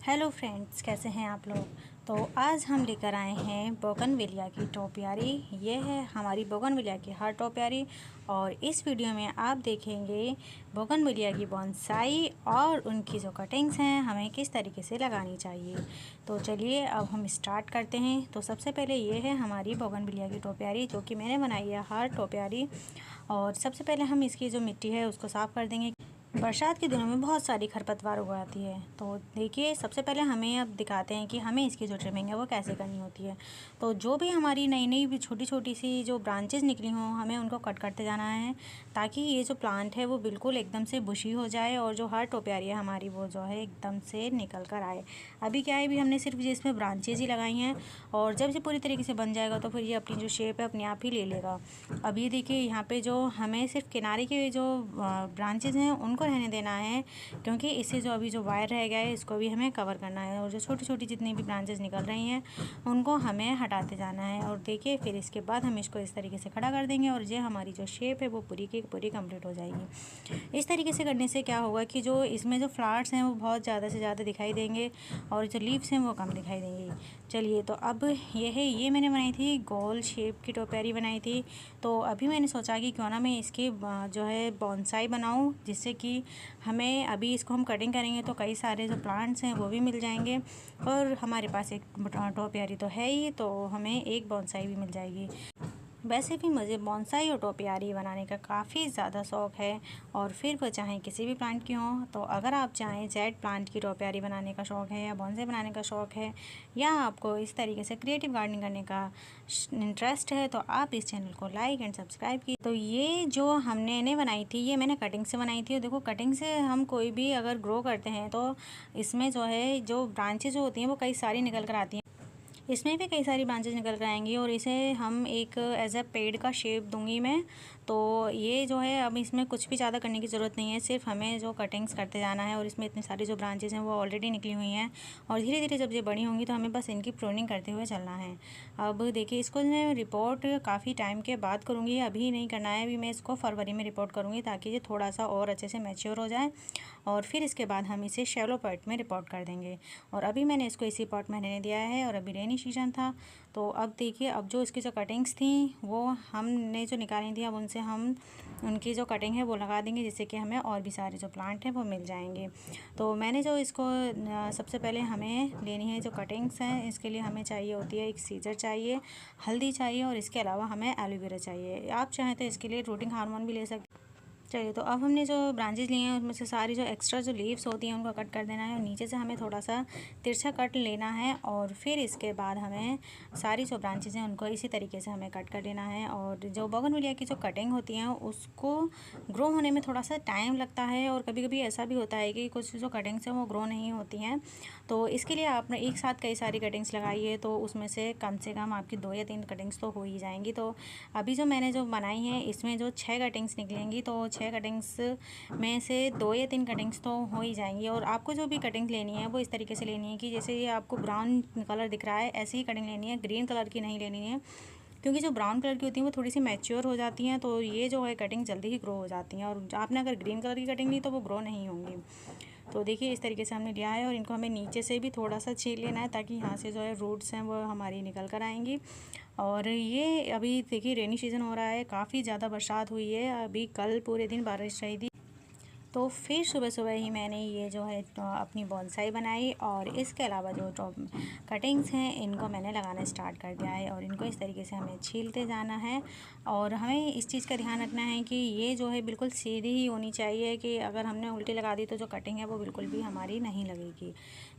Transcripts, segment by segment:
Hello friends, कैसे हैं आप लोग। तो आज हम लेकर आए हैं बोगनविलिया की टोपियारी। ये है हमारी बोगनविलिया की हर टोपियारी और इस वीडियो में आप देखेंगे बोगनविलिया की बॉन्साई और उनकी जो कटिंग्स हैं हमें किस तरीके से लगानी चाहिए। तो चलिए अब हम स्टार्ट करते हैं। तो सबसे पहले ये है हमारी बोगनविलिया की टोपियारी जो कि मैंने बनाई है हर टोपियारी। और सबसे पहले हम इसकी जो मिट्टी है उसको साफ़ कर देंगे। बरसात के दिनों में बहुत सारी खरपतवार उग आती है। तो देखिए सबसे पहले हमें अब दिखाते हैं कि हमें इसकी जो ट्रिमिंग है वो कैसे करनी होती है। तो जो भी हमारी नई नई भी छोटी छोटी सी जो ब्रांचेस निकली हों हमें उनको कट करते जाना है ताकि ये जो प्लांट है वो बिल्कुल एकदम से बुशी हो जाए और जो हर टोपियारी है हमारी वो जो है एकदम से निकल कर आए। अभी क्या है, भी हमने सिर्फ इसमें ब्रांचेज ही लगाई हैं और जब ये पूरी तरीके से बन जाएगा तो फिर ये अपनी जो शेप है अपने आप ही ले लेगा। अब ये देखिए यहाँ पे जो हमें सिर्फ किनारे के जो ब्रांचेज हैं उनको रहने देना है, क्योंकि इससे जो अभी जो वायर रह गया है इसको भी हमें कवर करना है और जो छोटी छोटी जितनी भी ब्रांचेज निकल रही हैं उनको हमें हटाते जाना है। और देखिए फिर इसके बाद हम इसको इस तरीके से खड़ा कर देंगे और ये हमारी जो शेप है वो पूरी की पूरी कंप्लीट हो जाएगी। इस तरीके से करने से क्या होगा कि जो इसमें जो फ्लावर्स हैं वो बहुत ज़्यादा से ज़्यादा दिखाई देंगे और जो लीव्स हैं वो कम दिखाई देंगी। चलिए तो अब ये मैंने बनाई थी गोल शेप की टोपियारी बनाई थी। तो अभी मैंने सोचा कि क्यों ना मैं इसकी जो है बॉन्साई बनाऊं, जिससे कि हमें अभी इसको हम कटिंग करेंगे तो कई सारे जो प्लांट्स हैं वो भी मिल जाएंगे और हमारे पास एक टोपियारी तो है ही, तो हमें एक बॉन्साई भी मिल जाएगी। वैसे भी मुझे बॉन्साई और टोपियारी बनाने का काफ़ी ज़्यादा शौक़ है और फिर वो चाहे किसी भी प्लांट की हों। तो अगर आप चाहें जेड प्लांट की टोपियारी बनाने का शौक़ है या बॉन्साई बनाने का शौक़ है या आपको इस तरीके से क्रिएटिव गार्डनिंग करने का इंटरेस्ट है तो आप इस चैनल को लाइक एंड सब्सक्राइब कीजिए। तो ये जो हमने बनाई थी ये मैंने कटिंग से बनाई थी। और देखो कटिंग से हम कोई भी अगर ग्रो करते हैं तो इसमें जो है जो ब्रांचेज होती हैं वो कई सारी निकल कर आती हैं। इसमें भी कई सारी ब्रांचेज निकल कर आएंगी और इसे हम एक एज अ पेड़ का शेप दूंगी मैं। तो ये जो है अब इसमें कुछ भी ज़्यादा करने की ज़रूरत नहीं है, सिर्फ हमें जो कटिंग्स करते जाना है और इसमें इतनी सारी जो ब्रांचेज हैं वो ऑलरेडी निकली हुई हैं और धीरे धीरे जब ये बड़ी होंगी तो हमें बस इनकी प्रूनिंग करते हुए चलना है। अब देखिए इसको मैं रिपोर्ट काफ़ी टाइम के बाद करूँगी, अभी नहीं करना है। अभी मैं इसको फरवरी में रिपोर्ट करूँगी ताकि ये थोड़ा सा और अच्छे से मैच्योर हो जाए और फिर इसके बाद हम इसे शैलो पॉट में रिपोर्ट कर देंगे। और अभी मैंने इसको इसी पॉट में रहने दिया है और अभी रेनी सीजन था। तो अब देखिए अब जो इसकी जो कटिंग्स थी वो हमने जो निकाली थी अब उनसे हम उनकी जो कटिंग है वो लगा देंगे, जिससे कि हमें और भी सारे जो प्लांट हैं वो मिल जाएंगे। तो मैंने जो इसको सबसे पहले हमें लेनी है जो कटिंग्स हैं, इसके लिए हमें चाहिए होती है एक सीजर चाहिए, हल्दी चाहिए और इसके अलावा हमें एलोवेरा चाहिए। आप चाहें तो इसके लिए रूटिंग हार्मोन भी ले सकते। चलिए तो अब हमने जो ब्रांचेज लिए हैं उसमें से सारी जो एक्स्ट्रा जो लीव्स होती हैं उनको कट कर देना है और नीचे से हमें थोड़ा सा तिरछा कट लेना है और फिर इसके बाद हमें सारी जो ब्रांचेज हैं उनको इसी तरीके से हमें कट कर लेना है। और जो बोगनविलिया की जो कटिंग होती हैं उसको ग्रो होने में थोड़ा सा टाइम लगता है और कभी कभी ऐसा भी होता है कि कुछ जो कटिंग्स हैं वो ग्रो नहीं होती हैं। तो इसके लिए आपने एक साथ कई सारी कटिंग्स लगाई है तो उसमें से कम आपकी 2 या 3 कटिंग्स तो हो ही जाएंगी। तो अभी जो मैंने जो बनाई है इसमें जो 6 कटिंग्स निकलेंगी तो 6 कटिंग्स में से 2 या 3 कटिंग्स तो हो ही जाएंगी। और आपको जो भी कटिंग लेनी है वो इस तरीके से लेनी है कि जैसे ये आपको ब्राउन कलर दिख रहा है ऐसी ही कटिंग लेनी है, ग्रीन कलर की नहीं लेनी है, क्योंकि जो ब्राउन कलर की होती हैं वो थोड़ी सी मैच्योर हो जाती हैं तो ये जो है कटिंग जल्दी ही ग्रो हो जाती हैं। और आपने अगर ग्रीन कलर की कटिंग ली तो वो ग्रो नहीं होंगी। तो देखिए इस तरीके से हमने लिया है और इनको हमें नीचे से भी थोड़ा सा छील लेना है ताकि यहाँ से जो है रूट्स हैं वो हमारी निकल कर आएंगी। और ये अभी देखिए रेनी सीज़न हो रहा है, काफ़ी ज़्यादा बरसात हुई है, अभी कल पूरे दिन बारिश रही थी। तो फिर सुबह सुबह ही मैंने ये जो है अपनी बॉन्साई बनाई और इसके अलावा जो कटिंग्स हैं इनको मैंने लगाना स्टार्ट कर दिया है और इनको इस तरीके से हमें छीलते जाना है। और हमें इस चीज़ का ध्यान रखना है कि ये जो है बिल्कुल सीधी ही होनी चाहिए, कि अगर हमने उल्टी लगा दी तो जो कटिंग है वो बिल्कुल भी हमारी नहीं लगेगी।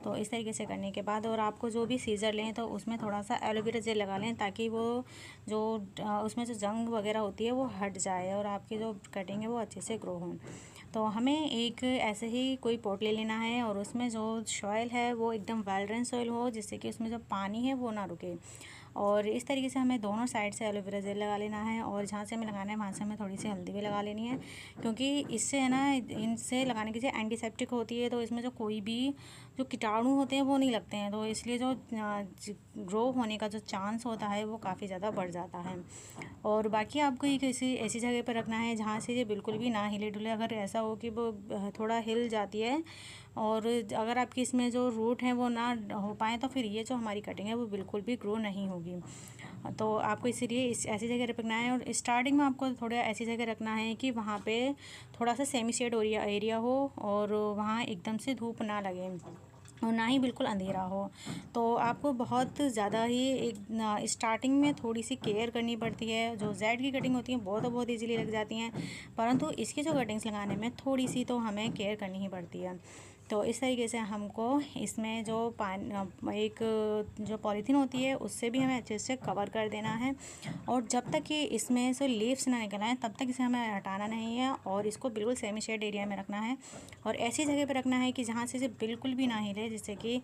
तो इस तरीके से करने के बाद और आपको जो भी सीज़र लें तो उसमें थोड़ा सा एलोवेरा जेल लगा लें ताकि वो जो उसमें जो जंग वगैरह होती है वो हट जाए और आपकी जो कटिंग है वो अच्छे से ग्रो हो। तो हमें एक ऐसे ही कोई पॉट ले लेना है और उसमें जो सॉइल है वो एकदम वेल ड्रेन सॉइल हो, जिससे कि उसमें जो पानी है वो ना रुके। और इस तरीके से हमें दोनों साइड से एलोवेरा जेल लगा लेना है और जहाँ से हमें लगाना है वहाँ से हमें थोड़ी सी हल्दी भी लगा लेनी है, क्योंकि इससे है ना इनसे लगाने की जो एंटीसेप्टिक होती है तो इसमें जो कोई भी जो कीटाणु होते हैं वो नहीं लगते हैं, तो इसलिए जो ग्रो होने का जो चांस होता है वो काफ़ी ज़्यादा बढ़ जाता है। और बाकी आपको ये किसी ऐसी जगह पर रखना है जहाँ से ये बिल्कुल भी ना हिले डुले। अगर ऐसा हो कि वो थोड़ा हिल जाती है और अगर आपकी इसमें जो रूट है वो ना हो पाए तो फिर ये जो हमारी कटिंग है वो बिल्कुल भी ग्रो नहीं होगी। तो आपको इसीलिए इस ऐसी जगह रखना है, और स्टार्टिंग में आपको थोड़ा ऐसी जगह रखना है कि वहाँ पे थोड़ा सा सेमी शेड एरिया हो और वहाँ एकदम से धूप ना लगे और ना ही बिल्कुल अंधेरा हो। तो आपको बहुत ज़्यादा ही एक स्टार्टिंग में थोड़ी सी केयर करनी पड़ती है। जो जेड की कटिंग होती है वो तो बहुत इजीली लग जाती हैं, परंतु इसकी जो कटिंग्स लगाने में थोड़ी सी तो हमें केयर करनी ही पड़ती है। तो इस तरीके से हमको इसमें जो एक जो पॉलीथीन होती है उससे भी हमें अच्छे से कवर कर देना है, और जब तक कि इसमें से लीव्स ना निकल आए तब तक इसे हमें हटाना नहीं है, और इसको बिल्कुल सेमी शेड एरिया में रखना है और ऐसी जगह पे रखना है कि जहाँ से इसे बिल्कुल भी ना हिले, जिससे कि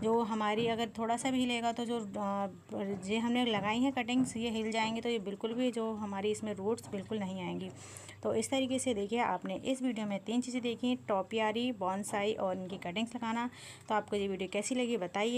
जो हमारी अगर थोड़ा सा भी हिलेगा तो जो ये हमने लगाई हैं कटिंग्स ये हिल जाएंगे, तो ये बिल्कुल भी जो हमारी इसमें रूट्स बिल्कुल नहीं आएंगी। तो इस तरीके से देखिए आपने इस वीडियो में 3 चीज़ें देखी, टॉपियारी, बॉन्साई और इनकी कटिंग्स लगाना। तो आपको ये वीडियो कैसी लगी बताइए।